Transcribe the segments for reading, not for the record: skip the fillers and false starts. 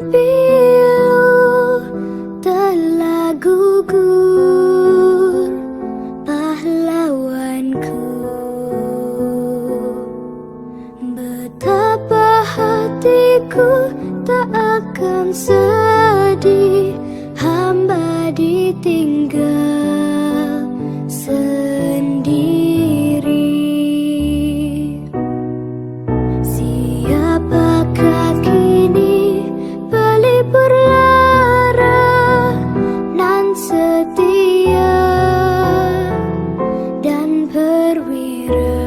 pilu telah gugur pahlawanku. Betapa hatiku tak akan sedih, hamba ditinggal sendiri. Siapakah kini pelipur lara nan setia dan perwira?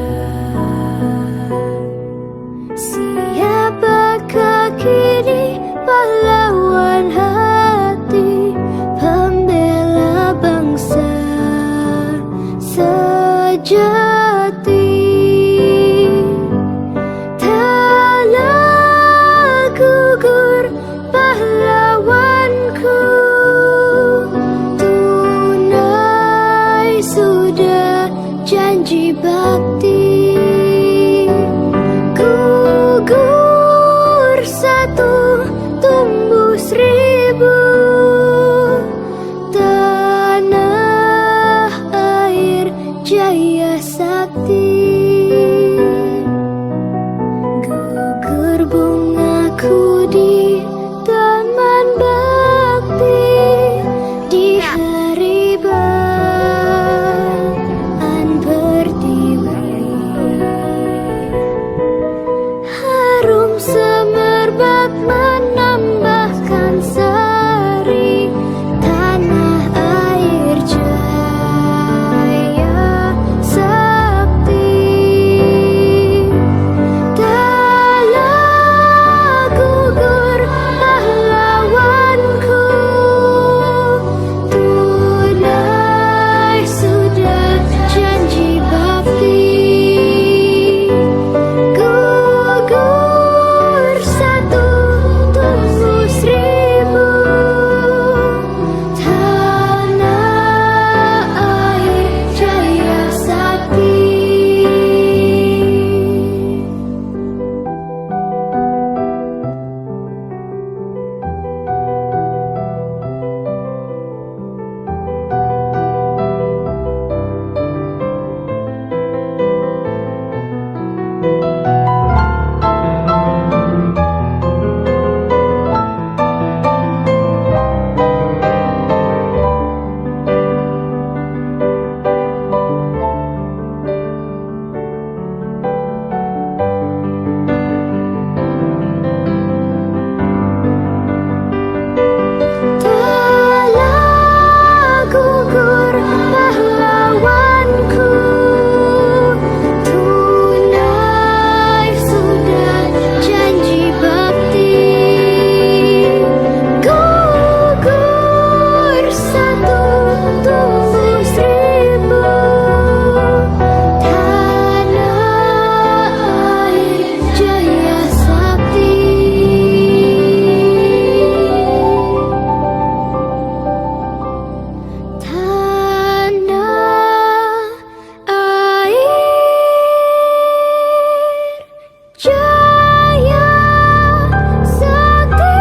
Siapakah kini pahlawan hati, pembela bangsa sejati? Telah gugur pahlawanku, tunai sudah janji bakti. Gugur satu, tumbuh seribu, tanah air jaya sakti. Gugur bungaku di taman bakti, di hari Baan Pertiwi. Harum semerbak menambahkan sari, tanah air jaya sakti. Telah gugur pahlawanku, tunai sudah janji bakti. Gugur satu, tumbuh seribu, tanah air jaya sakti. Telah gugur pahlawanku, tunai sudah janji bakti. Gugur satu, tumbuh seribu, tanah air jaya sakti. Tanah air jaya sakti.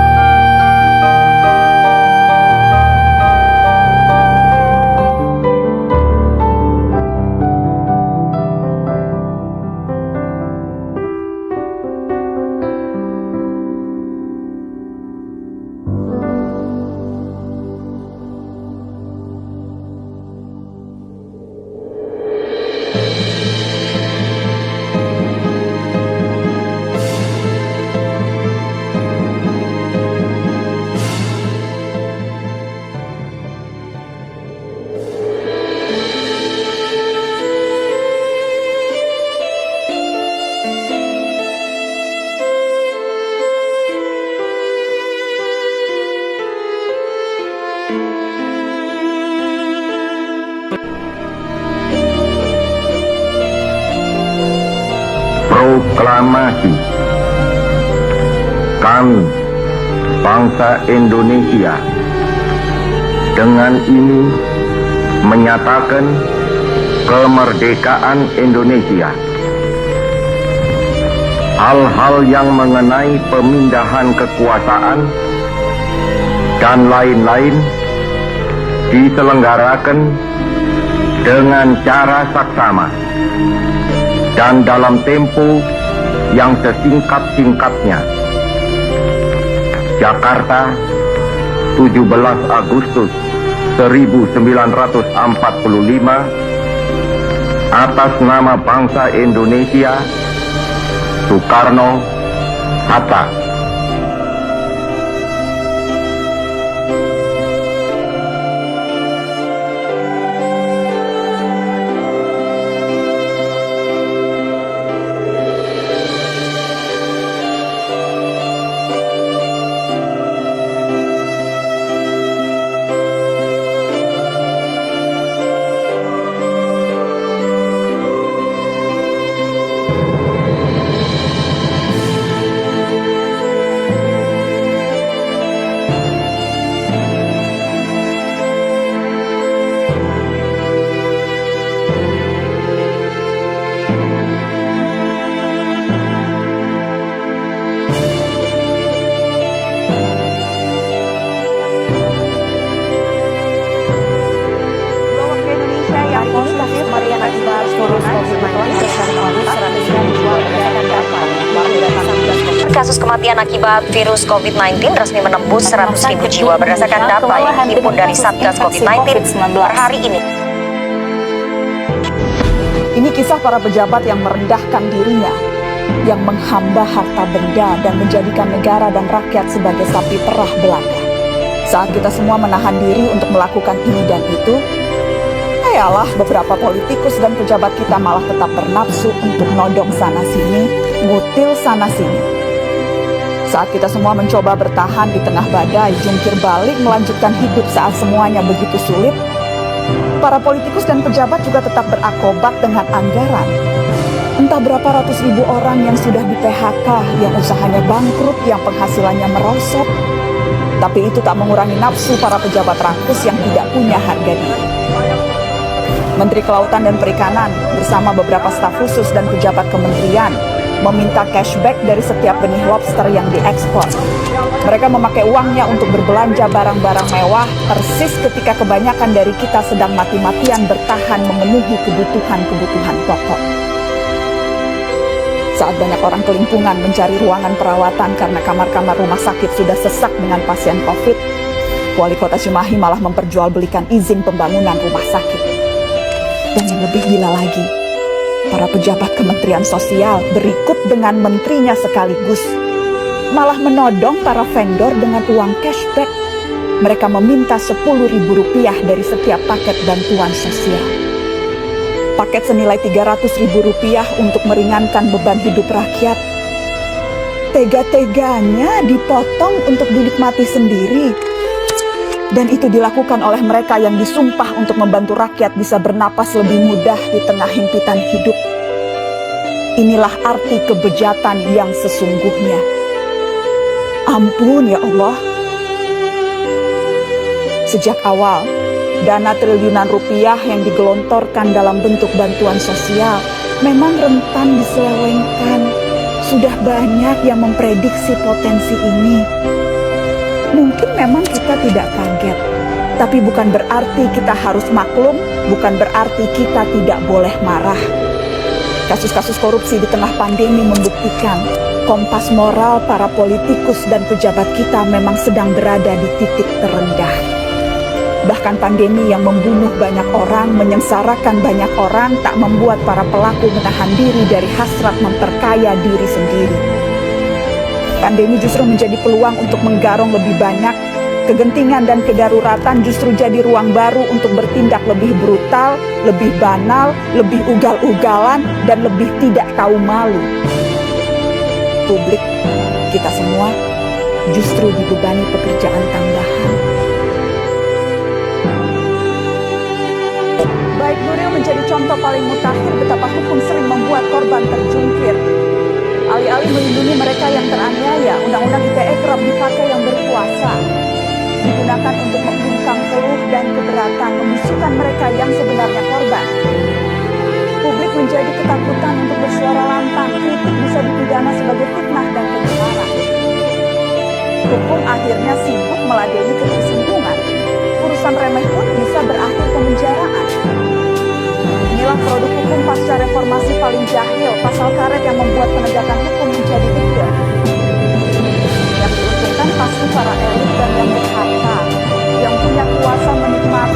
Proklamasi. Kami, bangsa Indonesia, dengan ini menyatakan kemerdekaan Indonesia. Hal-hal yang mengenai pemindahan kekuasaan dan lain-lain diselenggarakan dengan cara saksama dan dalam tempo yang sesingkat-singkatnya. Jakarta, 17 Agustus 1945, atas nama bangsa Indonesia, Soekarno-Hatta. Kasus kematian akibat virus COVID-19 resmi menembus 100.000 jiwa berdasarkan data yang dihimpun dari Satgas COVID-19 per hari ini. Ini kisah para pejabat yang merendahkan dirinya, yang menghamba harta benda dan menjadikan negara dan rakyat sebagai sapi perah belaka. Saat kita semua menahan diri untuk melakukan ini dan itu, yalah beberapa politikus dan pejabat kita malah tetap bernafsu untuk nodong sana-sini, ngutil sana-sini. Saat kita semua mencoba bertahan di tengah badai, jungkir balik melanjutkan hidup saat semuanya begitu sulit, para politikus dan pejabat juga tetap berakrobat dengan anggaran. Entah berapa ratus ribu orang yang sudah di PHK, yang usahanya bangkrut, yang penghasilannya merosot. Tapi itu tak mengurangi nafsu para pejabat rakus yang tidak punya harga diri. Menteri Kelautan dan Perikanan bersama beberapa staf khusus dan pejabat kementerian meminta cashback dari setiap benih lobster yang diekspor. Mereka memakai uangnya untuk berbelanja barang-barang mewah, persis ketika kebanyakan dari kita sedang mati-matian bertahan memenuhi kebutuhan-kebutuhan pokok. Saat banyak orang kelimpungan mencari ruangan perawatan karena kamar-kamar rumah sakit sudah sesak dengan pasien COVID, Wali Kota Cimahi malah memperjualbelikan izin pembangunan rumah sakit. Dan yang lebih gila lagi, para pejabat Kementerian Sosial berikut dengan menterinya sekaligus malah menodong para vendor dengan uang cashback. Mereka meminta Rp10.000 dari setiap paket bantuan sosial. Paket senilai Rp300.000 untuk meringankan beban hidup rakyat. Tega-teganya dipotong untuk dinikmati sendiri. Dan itu dilakukan oleh mereka yang disumpah untuk membantu rakyat bisa bernapas lebih mudah di tengah himpitan hidup. Inilah arti kebejatan yang sesungguhnya. Ampun ya Allah. Sejak awal, dana triliunan rupiah yang digelontorkan dalam bentuk bantuan sosial memang rentan diselewengkan. Sudah banyak yang memprediksi potensi ini. Mungkin memang kita tidak kaget, tapi bukan berarti kita harus maklum, bukan berarti kita tidak boleh marah. Kasus-kasus korupsi di tengah pandemi membuktikan kompas moral para politikus dan pejabat kita memang sedang berada di titik terendah. Bahkan pandemi yang membunuh banyak orang, menyengsarakan banyak orang, tak membuat para pelaku menahan diri dari hasrat memperkaya diri sendiri. Pandemi justru menjadi peluang untuk menggarong lebih banyak. Kegentingan dan kedaruratan justru jadi ruang baru untuk bertindak lebih brutal, lebih banal, lebih ugal-ugalan, dan lebih tidak tahu malu. Publik, kita semua, justru dibebani pekerjaan tambahan. Baik Nuril menjadi contoh paling mutakhir betapa hukum sering membuat korban terjungkir. Alih-alih melindungi mereka yang teraniaya, Undang-Undang ITE kerap dipakai yang berkuasa. Digunakan untuk membungkam keluh dan keberatan, membisukan mereka yang sebenarnya korban. Publik menjadi ketakutan untuk bersuara lantang, kritik bisa dipidana sebagai fitnah dan pencemaran. hukum akhirnya sibuk meladeni ketersinggungan. Urusan remeh pun bisa berakhir pemenjaraan. Inilah produk hukum pasca reformasi paling jahil, pasal karet yang membuat penegakan hukum menjadi kecil. Yang diuntungkan pasti para elit dan yang berharta, yang punya kuasa menikmati